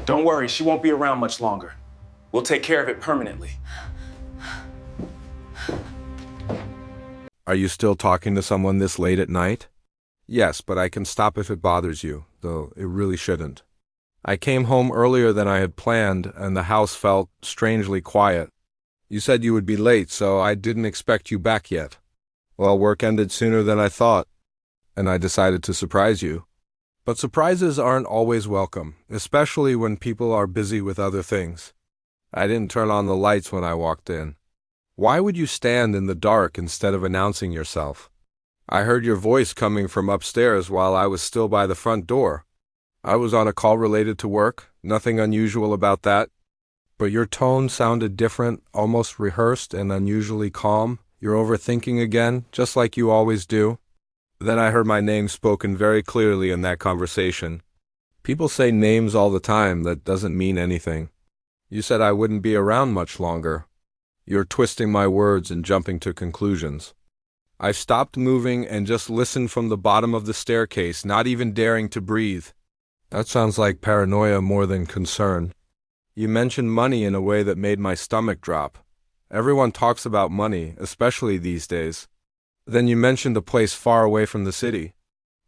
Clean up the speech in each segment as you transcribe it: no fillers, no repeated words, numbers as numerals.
Don't worry, she won't be around much longer. We'll take care of it permanently. Are you still talking to someone this late at night? Yes, but I can stop if it bothers you, though it really shouldn't. I came home earlier than I had planned, and the house felt strangely quiet. You said you would be late, so I didn't expect you back yet. Well, work ended sooner than I thought, and I decided to surprise you. But surprises aren't always welcome, especially when people are busy with other things. I didn't turn on the lights when I walked in. Why would you stand in the dark instead of announcing yourself? I heard your voice coming from upstairs while I was still by the front door. I was on a call related to work, nothing unusual about that. But your tone sounded different, almost rehearsed and unusually calm. You're overthinking again, just like you always do. Then I heard my name spoken very clearly in that conversation. People say names all the time, that doesn't mean anything. You said I wouldn't be around much longer. You're twisting my words and jumping to conclusions. I stopped moving and just listened from the bottom of the staircase, not even daring to breathe. That sounds like paranoia more than concern. You mentioned money in a way that made my stomach drop. Everyone talks about money, especially these days. Then you mentioned a place far away from the city.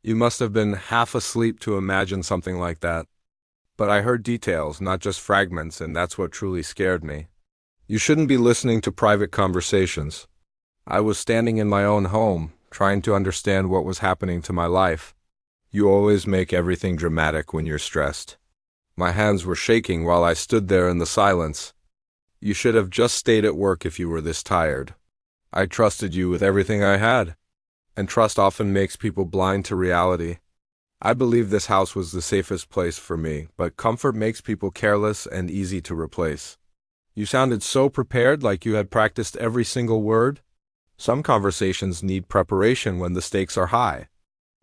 You must have been half asleep to imagine something like that. But I heard details, not just fragments, and that's what truly scared me. You shouldn't be listening to private conversations. I was standing in my own home, trying to understand what was happening to my life. You always make everything dramatic when you're stressed. My hands were shaking while I stood there in the silence. You should have just stayed at work if you were this tired. I trusted you with everything I had, and trust often makes people blind to reality. I believe this house was the safest place for me, but comfort makes people careless and easy to replace. You sounded so prepared, like you had practiced every single word. Some conversations need preparation when the stakes are high.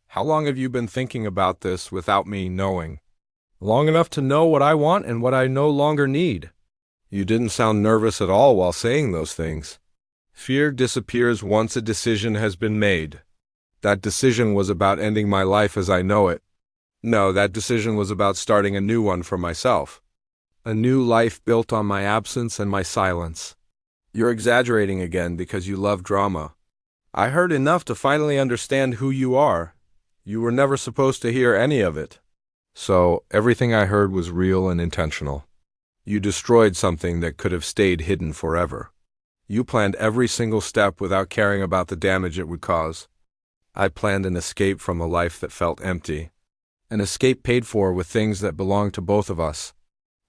How long have you been thinking about this without me knowing? Long enough to know what I want and what I no longer need. You didn't sound nervous at all while saying those things. Fear disappears once a decision has been made. That decision was about ending my life as I know it. No, that decision was about starting a new one for myself. A new life built on my absence and my silence. You're exaggerating again because you love drama. I heard enough to finally understand who you are. You were never supposed to hear any of it. So, everything I heard was real and intentional. You destroyed something that could have stayed hidden forever. You planned every single step without caring about the damage it would cause. I planned an escape from a life that felt empty. An escape paid for with things that belonged to both of us.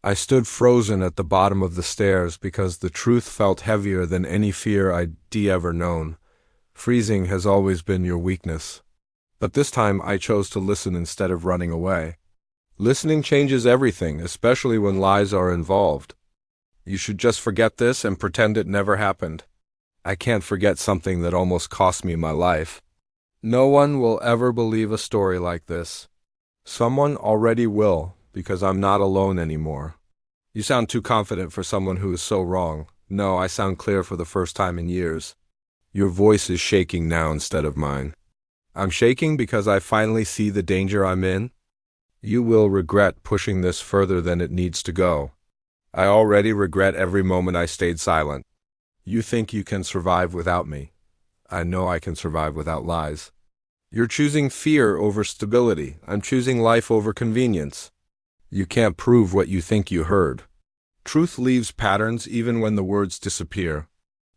I stood frozen at the bottom of the stairs because the truth felt heavier than any fear I'd ever known. Freezing has always been your weakness. But this time I chose to listen instead of running away. Listening changes everything, especially when lies are involved. You should just forget this and pretend it never happened. I can't forget something that almost cost me my life. No one will ever believe a story like this. Someone already will, because I'm not alone anymore. You sound too confident for someone who is so wrong. No, I sound clear for the first time in years. Your voice is shaking now instead of mine. I'm shaking because I finally see the danger I'm in. You will regret pushing this further than it needs to go. I already regret every moment I stayed silent. You think you can survive without me. I know I can survive without lies. You're choosing fear over stability. I'm choosing life over convenience. You can't prove what you think you heard. Truth leaves patterns even when the words disappear.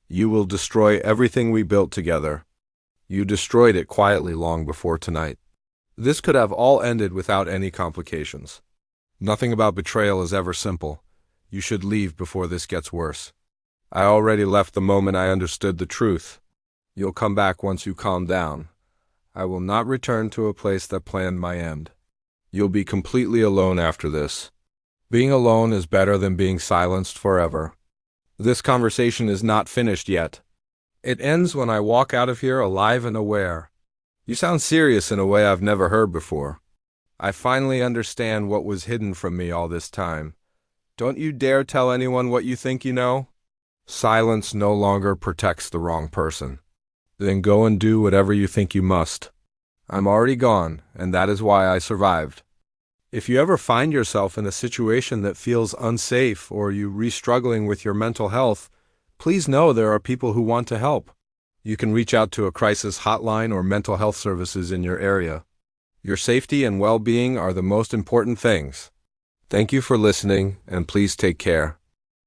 You will destroy everything we built together. You destroyed it quietly long before tonight. This could have all ended without any complications. Nothing about betrayal is ever simple. You should leave before this gets worse. I already left the moment I understood the truth. You'll come back once you calm down. I will not return to a place that planned my end. You'll be completely alone after this. Being alone is better than being silenced forever. This conversation is not finished yet. It ends when I walk out of here alive and aware. You sound serious in a way I've never heard before. I finally understand what was hidden from me all this time. Don't you dare tell anyone what you think you know. Silence no longer protects the wrong person. Then go and do whatever you think you must. I'm already gone, and that is why I survived. If you ever find yourself in a situation that feels unsafe or you re-struggling with your mental health, please know there are people who want to help. You can reach out to a crisis hotline or mental health services in your area. Your safety and well-being are the most important things. Thank you for listening, and please take care.